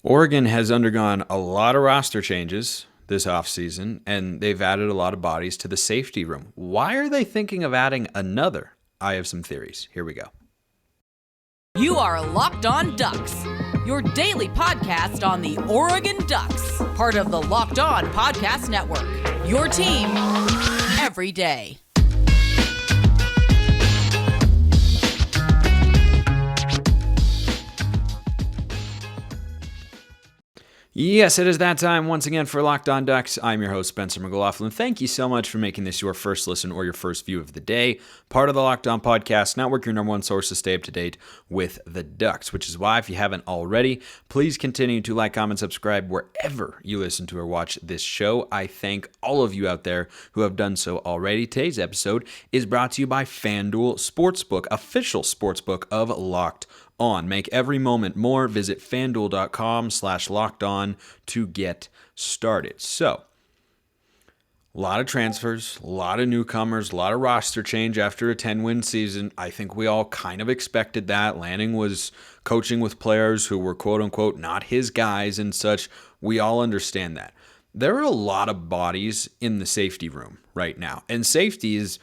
Oregon has undergone a lot of roster changes this offseason, and they've added a lot of bodies to the safety room. Why are they thinking of adding another? I have some theories. Here we go. You are Locked On Ducks, your daily podcast on the Oregon Ducks, part of the Locked On Podcast Network, your team every day. Yes, it is that time once again for Locked On Ducks. I'm your host, Spencer McLaughlin. Thank you so much for making this your first listen or your first view of the day. Part of the Locked On Podcast Network, your number one source to stay up to date with the Ducks, which is why, if you haven't already, please continue to like, comment, subscribe wherever you listen to or watch this show. I thank all of you out there who have done so already. Today's episode is brought to you by FanDuel Sportsbook, official sportsbook of Locked On. Make every moment more. Visit fanduel.com/lockedon to get started. So, a lot of transfers, a lot of newcomers, a lot of roster change after a 10-win season. I think we all kind of expected that. Lanning was coaching with players who were quote-unquote not his guys and such. We all understand that. There are a lot of bodies in the safety room right now. And safety is,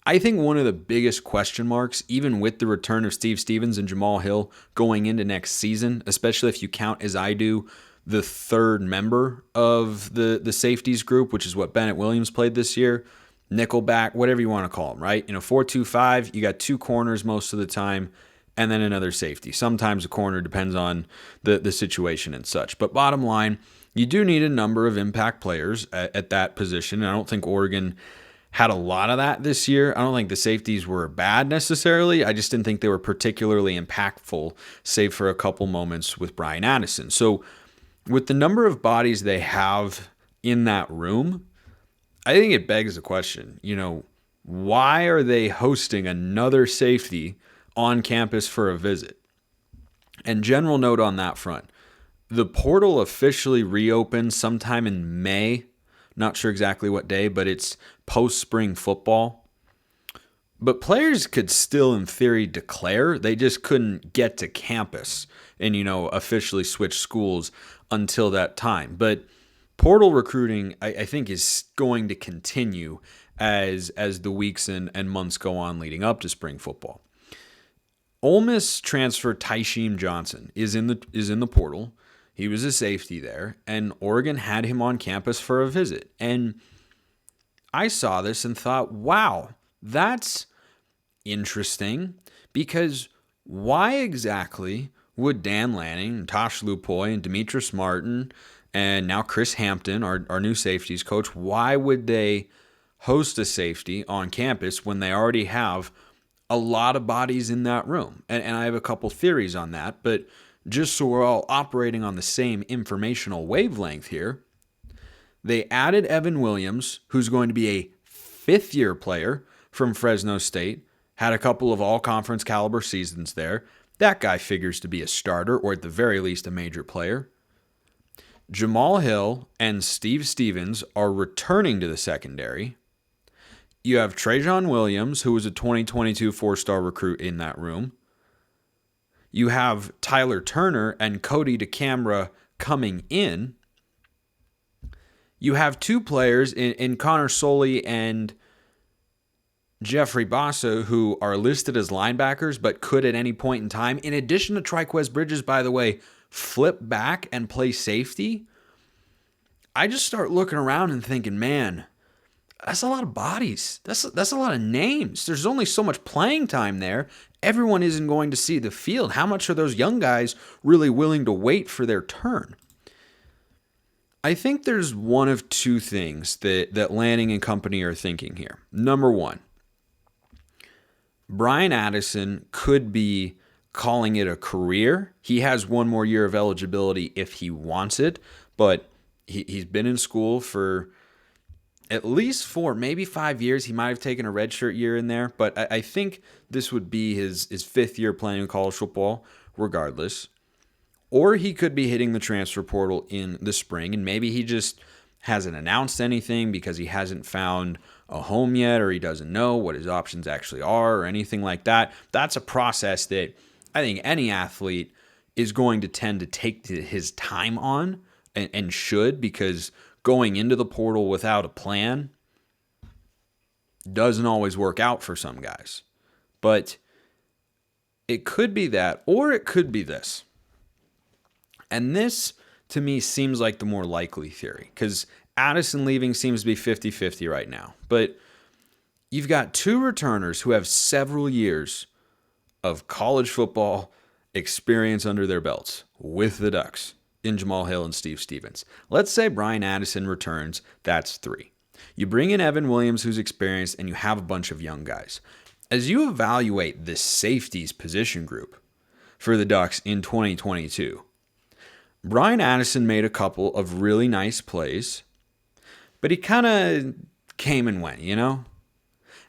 I think, one of the biggest question marks, even with the return of Steve Stevens and Jamal Hill going into next season, especially if you count, as I do, the third member of the safeties group, which is what Bennett Williams played this year, nickelback, whatever you want to call them, right? 4-2-5, you got two corners most of the time, and then another safety. Sometimes a corner, depends on the situation and such. But bottom line, you do need a number of impact players at that position, and I don't think Oregon had a lot of that this year. I don't think the safeties were bad necessarily. I just didn't think they were particularly impactful, save for a couple moments with Brian Addison. So with the number of bodies they have in that room, I think it begs the question, why are they hosting another safety on campus for a visit? And general note on that front, the portal officially reopens sometime in May. Not sure exactly what day, but it's post-spring football. But players could still, in theory, declare. They just couldn't get to campus and, officially switch schools until that time. But portal recruiting, I think, is going to continue as the weeks and months go on leading up to spring football. Ole Miss transfer Tysheem Johnson is in the portal. He was a safety there, and Oregon had him on campus for a visit. And I saw this and thought, wow, that's interesting, because why exactly would Dan Lanning, Tosh Lupoi, and Demetrius Martin, and now Chris Hampton, our new safeties coach, why would they host a safety on campus when they already have a lot of bodies in that room? And I have a couple theories on that, but just so we're all operating on the same informational wavelength here, they added Evan Williams, who's going to be a fifth-year player from Fresno State, had a couple of all-conference caliber seasons there. That guy figures to be a starter, or at the very least a major player. Jamal Hill and Steve Stevens are returning to the secondary. You have Trajan Williams, who was a 2022 four-star recruit in that room. You have Tyler Turner and Cody DeCamara coming in. You have two players in Connor Soley and Jeffrey Bassa who are listed as linebackers but could at any point in time, in addition to Triquez Bridges, by the way, flip back and play safety. I just start looking around and thinking, man, that's a lot of bodies. That's a lot of names. There's only so much playing time there. Everyone isn't going to see the field. How much are those young guys really willing to wait for their turn? I think there's one of two things that Lanning and company are thinking here. Number one, Brian Addison could be calling it a career. He has one more year of eligibility if he wants it, but he's been in school for at least 4, maybe 5 years. He might have taken a redshirt year in there, but I think this would be his 5th year playing college football regardless. Or he could be hitting the transfer portal in the spring, and maybe he just hasn't announced anything because he hasn't found a home yet, or he doesn't know what his options actually are or anything like that. That's a process that I think any athlete is going to tend to take his time on and should, because going into the portal without a plan doesn't always work out for some guys. But it could be that, or it could be this. And this, to me, seems like the more likely theory, because Addison leaving seems to be 50-50 right now. But you've got two returners who have several years of college football experience under their belts with the Ducks in Jamal Hill and Steve Stevens. Let's say Brian Addison returns. That's 3. You bring in Evan Williams, who's experienced, and you have a bunch of young guys. As you evaluate this safeties position group for the Ducks in 2022, Brian Addison made a couple of really nice plays, but he kind of came and went, you know?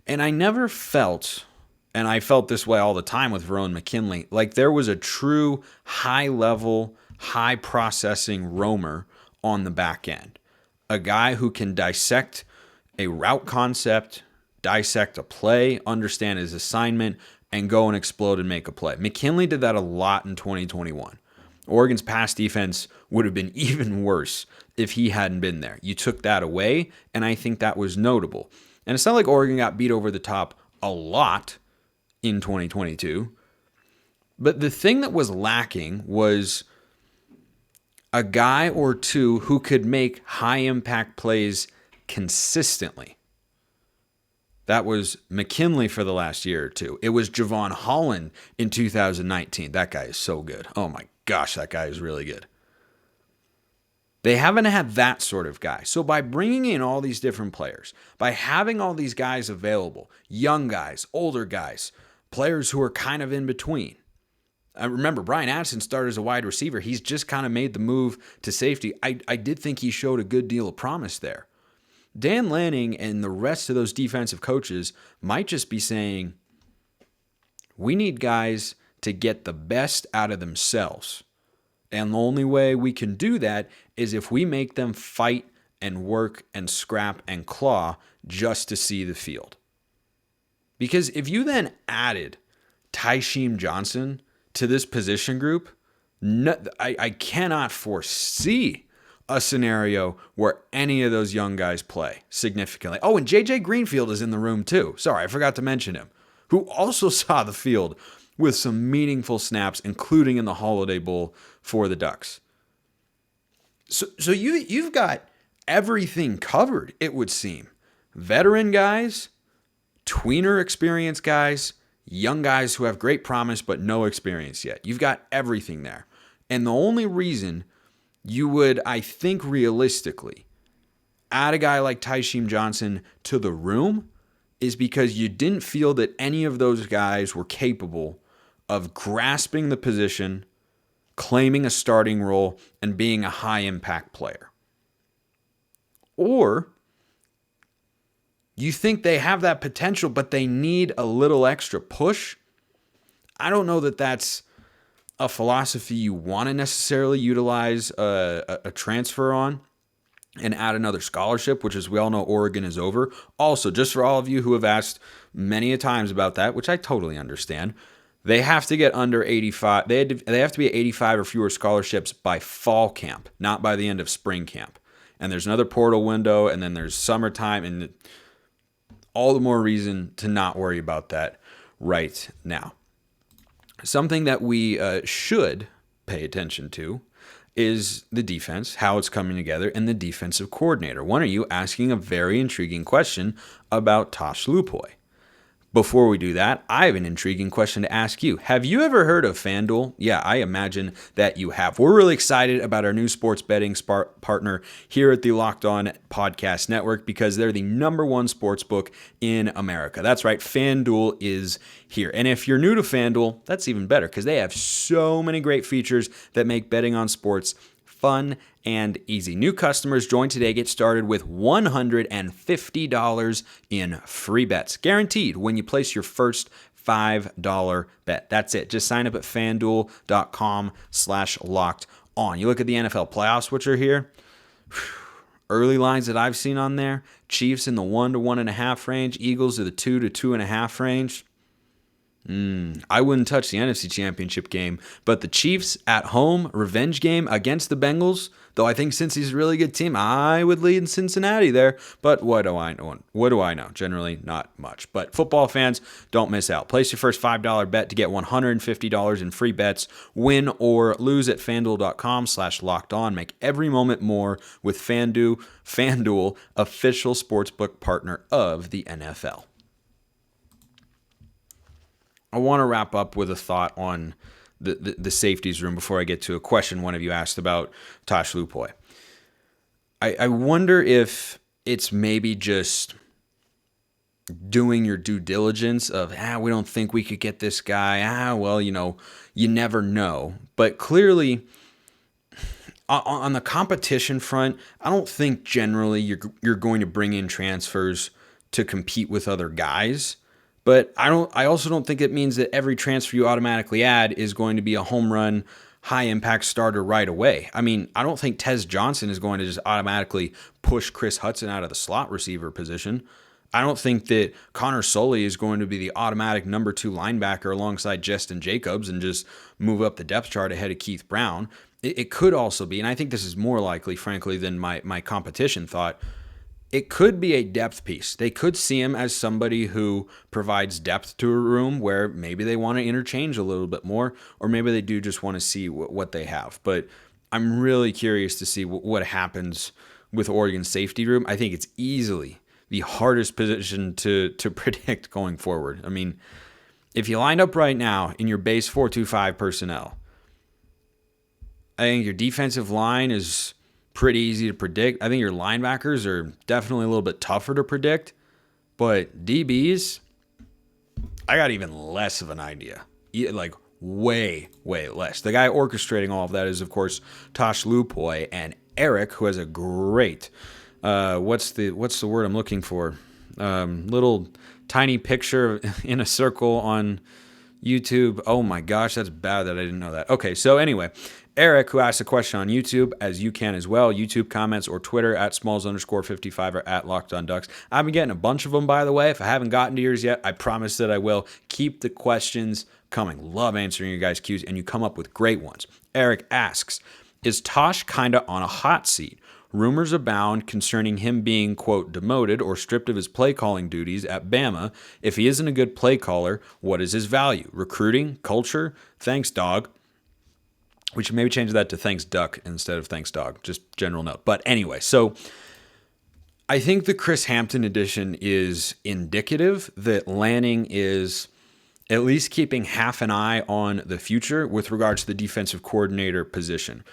And I never felt, and I felt this way all the time with Verone McKinley, like there was a true high-level, high-processing roamer on the back end. A guy who can dissect a route concept, dissect a play, understand his assignment, and go and explode and make a play. McKinley did that a lot in 2021. Oregon's pass defense would have been even worse if he hadn't been there. You took that away, and I think that was notable. And it's not like Oregon got beat over the top a lot in 2022, but the thing that was lacking was a guy or two who could make high-impact plays consistently. That was McKinley for the last year or two. It was Javon Holland in 2019. That guy is so good. Oh my gosh, that guy is really good. They haven't had that sort of guy. So by bringing in all these different players, by having all these guys available, young guys, older guys, players who are kind of in between. I remember Brian Addison started as a wide receiver. He's just kind of made the move to safety. I did think he showed a good deal of promise there. Dan Lanning and the rest of those defensive coaches might just be saying, we need guys to get the best out of themselves. And the only way we can do that is if we make them fight and work and scrap and claw just to see the field. Because if you then added Tysheem Johnson to this position group, I cannot foresee a scenario where any of those young guys play significantly. Oh, and J.J. Greenfield is in the room too. Sorry, I forgot to mention him, who also saw the field with some meaningful snaps, including in the Holiday Bowl for the Ducks. So you've got everything covered, it would seem. Veteran guys, tweener experienced guys, young guys who have great promise but no experience yet. You've got everything there. And the only reason you would, I think realistically, add a guy like Tysheem Johnson to the room is because you didn't feel that any of those guys were capable of grasping the position, claiming a starting role, and being a high-impact player. Or you think they have that potential, but they need a little extra push. I don't know that that's a philosophy you want to necessarily utilize a transfer on and add another scholarship, which, as we all know, Oregon is over. Also, just for all of you who have asked many a times about that, which I totally understand, they have to get under 85. They have to be at 85 or fewer scholarships by fall camp, not by the end of spring camp. And there's another portal window, and then there's summertime, and all the more reason to not worry about that right now. Something that we should pay attention to is the defense, how it's coming together, and the defensive coordinator. One of you asking a very intriguing question about Tosh Lupoi. Before we do that, I have an intriguing question to ask you. Have you ever heard of FanDuel? Yeah, I imagine that you have. We're really excited about our new sports betting partner here at the Locked On Podcast Network because they're the #1 sports book in America. That's right, FanDuel is here. And if you're new to FanDuel, that's even better because they have so many great features that make betting on sports fun and easy. New customers join today, get started with $150 in free bets, guaranteed when you place your first $5 bet. That's it. Just sign up at FanDuel.com/locked on. You look at the NFL playoffs, which are here. Early lines that I've seen on there, Chiefs in the 1 to 1.5 range, Eagles to the 2 to 2.5 range. I wouldn't touch the NFC Championship game, but the Chiefs at home, revenge game against the Bengals, though I think Cincy's a really good team, I would lead Cincinnati there. But what do I know? What do I know? Generally, not much. But football fans, don't miss out. Place your first $5 bet to get $150 in free bets. Win or lose at FanDuel.com/lockedon. Make every moment more with FanDuel, official sportsbook partner of the NFL. I want to wrap up with a thought on the safeties room before I get to a question one of you asked about Tosh Lupoi. I wonder if it's maybe just doing your due diligence of, we don't think we could get this guy. Well, you never know. But clearly, on the competition front, I don't think generally you're going to bring in transfers to compete with other guys. But I also don't think it means that every transfer you automatically add is going to be a home run, high impact starter right away. I mean, I don't think Tez Johnson is going to just automatically push Chris Hudson out of the slot receiver position. I don't think that Connor Sully is going to be the automatic number 2 linebacker alongside Justin Jacobs and just move up the depth chart ahead of Keith Brown. It could also be, and I think this is more likely, frankly, than my competition thought, it could be a depth piece. They could see him as somebody who provides depth to a room where maybe they want to interchange a little bit more, or maybe they do just want to see what they have. But I'm really curious to see what happens with Oregon's safety room. I think it's easily the hardest position to predict going forward. I mean, if you lined up right now in your base 4-2-5 personnel, I think your defensive line is pretty easy to predict. I think your linebackers are definitely a little bit tougher to predict, but DBs, I got even less of an idea. Like way less. The guy orchestrating all of that is, of course, Tosh Lupoi, and Eric, who has a great what's the word I'm looking for? Little tiny picture in a circle on YouTube. Oh my gosh, that's bad that I didn't know that. Okay, so anyway, Eric, who asked a question on YouTube, as you can as well, YouTube comments or Twitter at Smalls_55 or at Locked On Ducks. I've been getting a bunch of them, by the way. If I haven't gotten to yours yet, I promise that I will. Keep the questions coming. Love answering your guys' cues, and you come up with great ones. Eric asks, is Tosh kind of on a hot seat? Rumors abound concerning him being, quote, demoted or stripped of his play calling duties at Bama. If he isn't a good play caller, what is his value? Recruiting? Culture? Thanks, dog. We should maybe change that to thanks, duck, instead of thanks, dog. Just general note. But anyway, so I think the Chris Hampton edition is indicative that Lanning is at least keeping half an eye on the future with regards to the defensive coordinator position.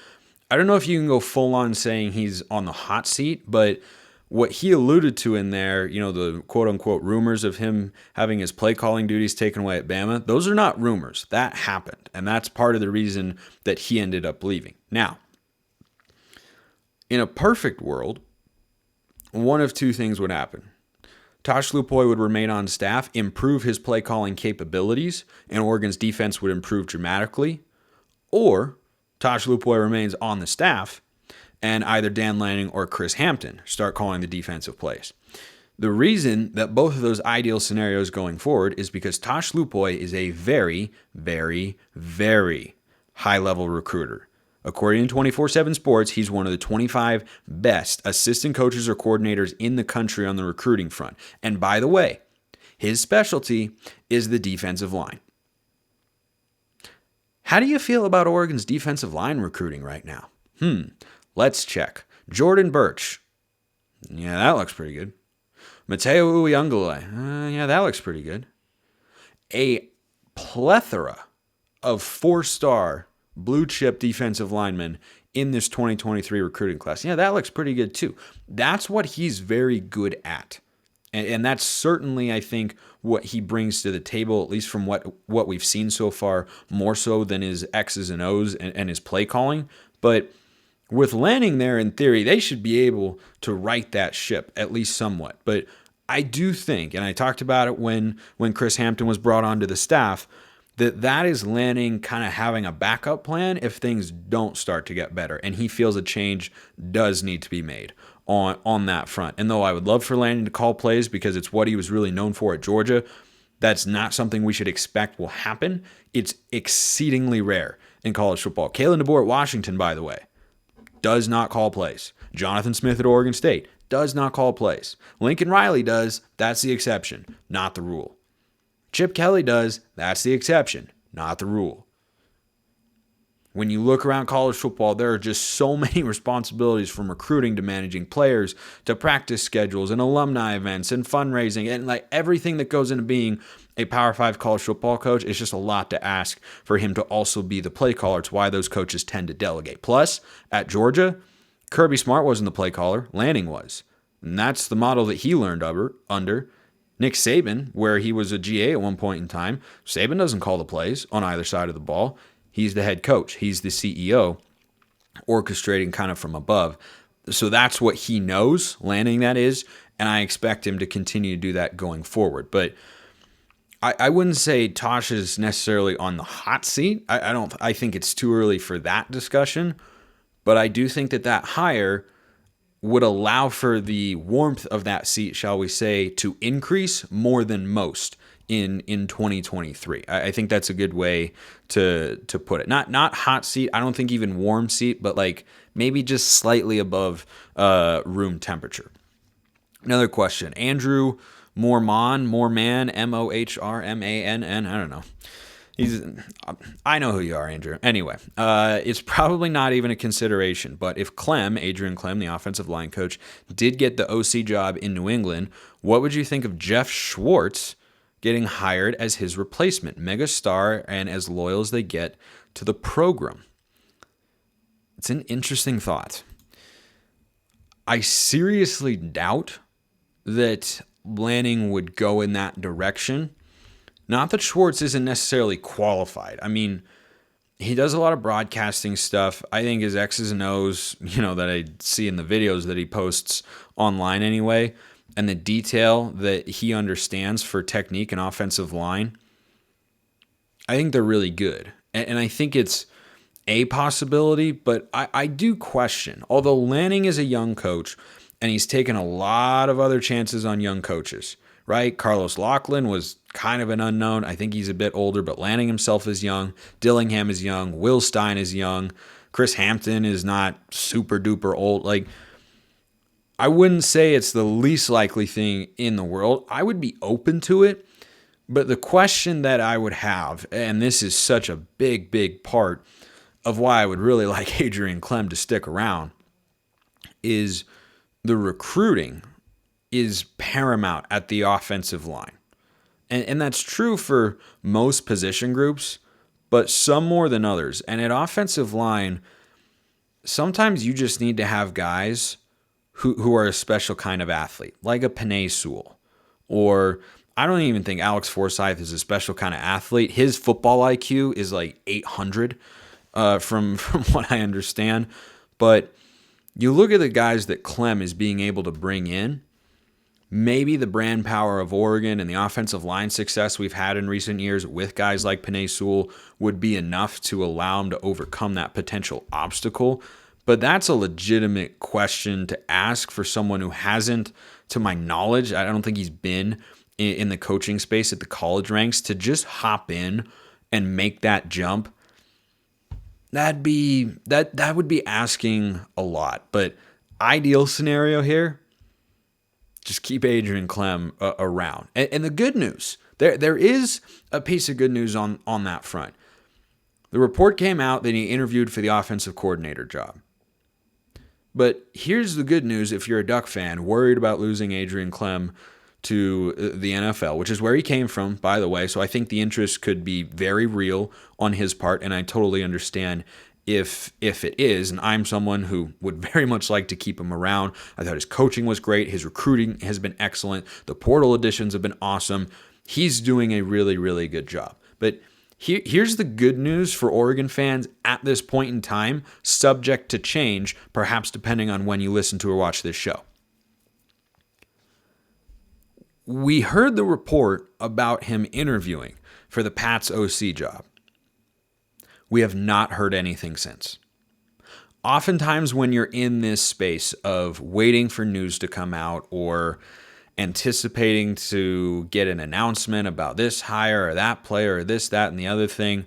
I don't know if you can go full on saying he's on the hot seat, but what he alluded to in there, the quote unquote rumors of him having his play calling duties taken away at Bama, those are not rumors. That happened. And that's part of the reason that he ended up leaving. Now, in a perfect world, one of two things would happen. Tosh Lupoi would remain on staff, improve his play calling capabilities, and Oregon's defense would improve dramatically. Or Tosh Lupoi remains on the staff, and either Dan Lanning or Chris Hampton start calling the defensive plays. The reason that both of those ideal scenarios going forward is because Tosh Lupoi is a very, very, very high-level recruiter. According to 24/7 Sports, he's one of the 25 best assistant coaches or coordinators in the country on the recruiting front. And by the way, his specialty is the defensive line. How do you feel about Oregon's defensive line recruiting right now? Let's check. Jordan Birch. Yeah, that looks pretty good. Mateo Uyunglele. Yeah, that looks pretty good. A plethora of 4-star blue-chip defensive linemen in this 2023 recruiting class. Yeah, that looks pretty good too. That's what he's very good at. And that's certainly, I think, what he brings to the table, at least from what we've seen so far, more so than his X's and O's and his play calling. But with Lanning there, in theory, they should be able to right that ship, at least somewhat. But I do think, and I talked about it when Chris Hampton was brought onto the staff, that is Lanning kind of having a backup plan if things don't start to get better. And he feels a change does need to be made on that front. And though I would love for Lanning to call plays because it's what he was really known for at Georgia, That's not something we should expect will happen. It's exceedingly rare in college football. Kalen DeBoer at Washington, by the way, does not call plays. Jonathan Smith at Oregon State does not call plays. Lincoln Riley does. That's the exception, not the rule. Chip Kelly does. That's the exception, not the rule. When you look around college football, there are just so many responsibilities, from recruiting to managing players to practice schedules and alumni events and fundraising and like everything that goes into being a Power 5 college football coach. It's just a lot to ask for him to also be the play caller. It's why those coaches tend to delegate. Plus, at Georgia, Kirby Smart wasn't the play caller. Lanning was. And that's the model that he learned under. Nick Saban, where he was a GA at one point in time, Saban doesn't call the plays on either side of the ball. He's the head coach. He's the CEO, orchestrating kind of from above. So that's what he knows, Lanning that is, and I expect him to continue to do that going forward. But I wouldn't say Tosh is necessarily on the hot seat. I think it's too early for that discussion, but I do think that hire would allow for the warmth of that seat, shall we say, to increase more than most in 2023. I think that's a good way to put it. Not hot seat. I don't think even warm seat, but like maybe just slightly above room temperature. Another question. Andrew Mohrmann, Mohrmann, I don't know. I know who you are, Andrew. Anyway, it's probably not even a consideration, but if Klemm, Adrian Klemm, the offensive line coach, did get the OC job in New England, what would you think of Jeff Schwartz getting hired as his replacement? Mega star and as loyal as they get to the program. It's an interesting thought. I seriously doubt that Lanning would go in that direction. Not that Schwartz isn't necessarily qualified. I mean, he does a lot of broadcasting stuff. I think his X's and O's, that I see in the videos that he posts online anyway, and the detail that he understands for technique and offensive line, I think they're really good. And I think it's a possibility, but I do question, although Lanning is a young coach, and he's taken a lot of other chances on young coaches, right? Carlos Lachlan was kind of an unknown. I think he's a bit older, but Lanning himself is young. Dillingham is young. Will Stein is young. Chris Hampton is not super duper old. Like, I wouldn't say it's the least likely thing in the world. I would be open to it, but the question that I would have, and this is such a big, big part of why I would really like Adrian Klemm to stick around, is the recruiting is paramount at the offensive line. And that's true for most position groups, but some more than others. And at offensive line, sometimes you just need to have guys who are a special kind of athlete, like a Penei Sewell. Or I don't even think Alex Forsyth is a special kind of athlete. His football IQ is like 800 from what I understand. But you look at the guys that Klemm is being able to bring in, maybe the brand power of Oregon and the offensive line success we've had in recent years with guys like Penei Sewell would be enough to allow him to overcome that potential obstacle. But that's a legitimate question to ask for someone who hasn't, to my knowledge, I don't think he's been in the coaching space at the college ranks, to just hop in and make that jump. That would be asking a lot. But ideal scenario here, just keep Adrian Klemm around. And the good news, there is a piece of good news on that front. The report came out that he interviewed for the offensive coordinator job. But here's the good news if you're a Duck fan worried about losing Adrian Klemm to the NFL, which is where he came from, by the way. So I think the interest could be very real on his part, and I totally understand if it is. And I'm someone who would very much like to keep him around. I thought his coaching was great. His recruiting has been excellent. The portal additions have been awesome. He's doing a really, really good job. But here's the good news for Oregon fans at this point in time, subject to change, perhaps depending on when you listen to or watch this show. We heard the report about him interviewing for the Pats OC job. We have not heard anything since. Oftentimes when you're in this space of waiting for news to come out or anticipating to get an announcement about this hire or that player or this, that, and the other thing.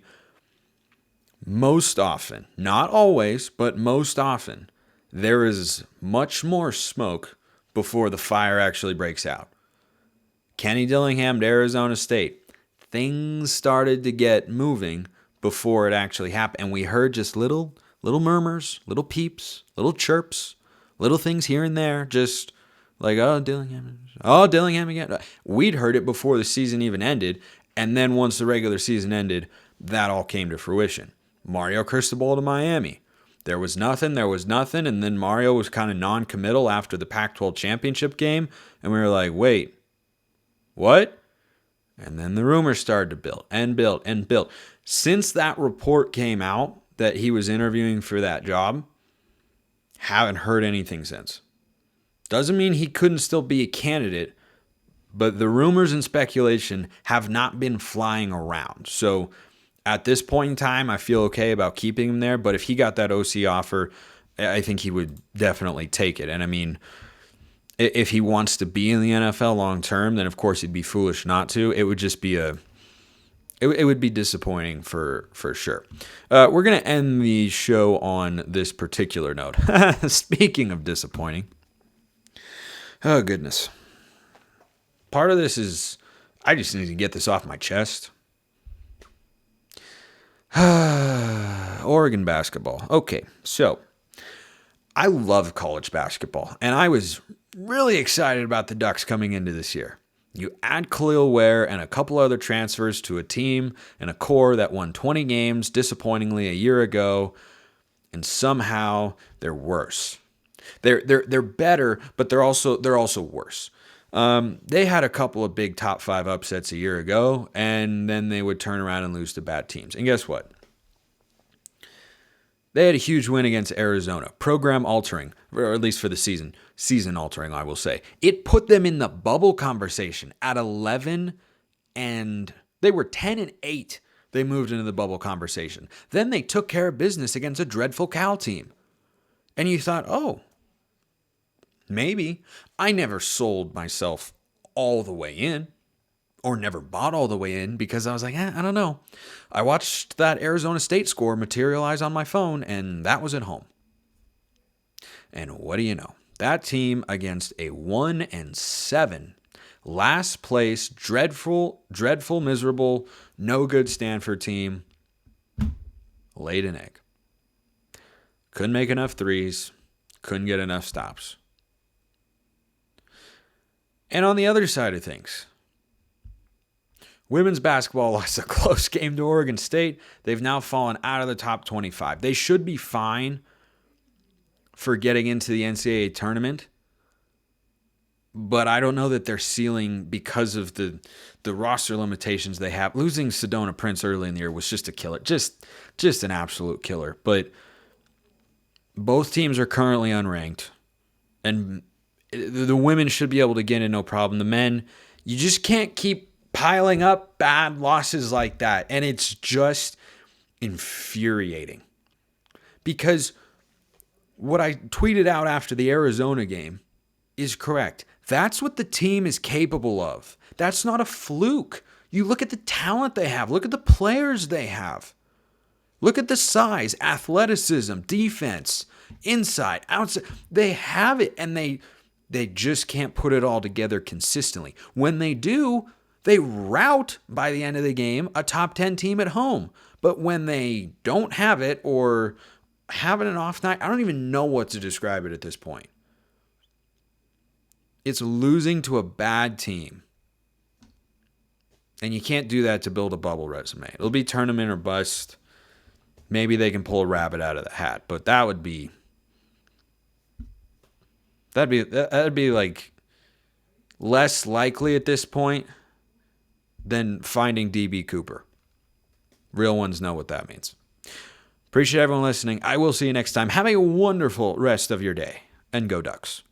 Most often, not always, but most often, there is much more smoke before the fire actually breaks out. Kenny Dillingham to Arizona State. Things started to get moving before it actually happened. And we heard just little murmurs, little peeps, little chirps, little things here and there, just like, Dillingham again. We'd heard it before the season even ended. And then once the regular season ended, that all came to fruition. Mario Cristobal to Miami. There was nothing, and then Mario was kind of non-committal after the Pac-12 championship game, and we were like, wait, what? And then the rumors started to build and build and build. Since that report came out that he was interviewing for that job, haven't heard anything since. Doesn't mean he couldn't still be a candidate, but the rumors and speculation have not been flying around. So at this point in time, I feel okay about keeping him there, but if he got that OC offer, I think he would definitely take it. And I mean, if he wants to be in the NFL long term, then of course he'd be foolish not to. It would just be it would be disappointing for sure. We're going to end the show on this particular note. Speaking of disappointing. Oh, goodness. Part of this is I just need to get this off my chest. Oregon basketball. Okay, so I love college basketball, and I was really excited about the Ducks coming into this year. You add Khalil Ware and a couple other transfers to a team and a core that won 20 games disappointingly a year ago, and somehow they're worse. They're better, but they're also worse. They had a couple of big top 5 upsets a year ago, and then they would turn around and lose to bad teams. And guess what? They had a huge win against Arizona, program altering, or at least for the season altering, I will say. It put them in the bubble conversation at 11, and they were 10-8. They moved into the bubble conversation. Then they took care of business against a dreadful Cal team. And you thought, oh, maybe. I never sold myself all the way in, or never bought all the way in, because I was like, I don't know. I watched that Arizona State score materialize on my phone, and that was at home. And what do you know? That team against a 1-7, last place, dreadful, miserable, no good Stanford team, laid an egg. Couldn't make enough threes, couldn't get enough stops. And on the other side of things, women's basketball lost a close game to Oregon State. They've now fallen out of the top 25. They should be fine for getting into the NCAA tournament, but I don't know that their ceiling, because of the roster limitations they have. Losing Sedona Prince early in the year was just a killer, just an absolute killer. But both teams are currently unranked, and the women should be able to get in no problem. The men, you just can't keep piling up bad losses like that. And it's just infuriating. Because what I tweeted out after the Arizona game is correct. That's what the team is capable of. That's not a fluke. You look at the talent they have. Look at the players they have. Look at the size, athleticism, defense, inside, outside. They have it, and they just can't put it all together consistently. When they do, they rout, by the end of the game, a top 10 team at home. But when they don't have it, or having an off night, I don't even know what to describe it at this point. It's losing to a bad team. And you can't do that to build a bubble resume. It'll be tournament or bust. Maybe they can pull a rabbit out of the hat, but that'd be like less likely at this point than finding DB Cooper. Real ones know what that means. Appreciate everyone listening. I will see you next time. Have a wonderful rest of your day, and go Ducks.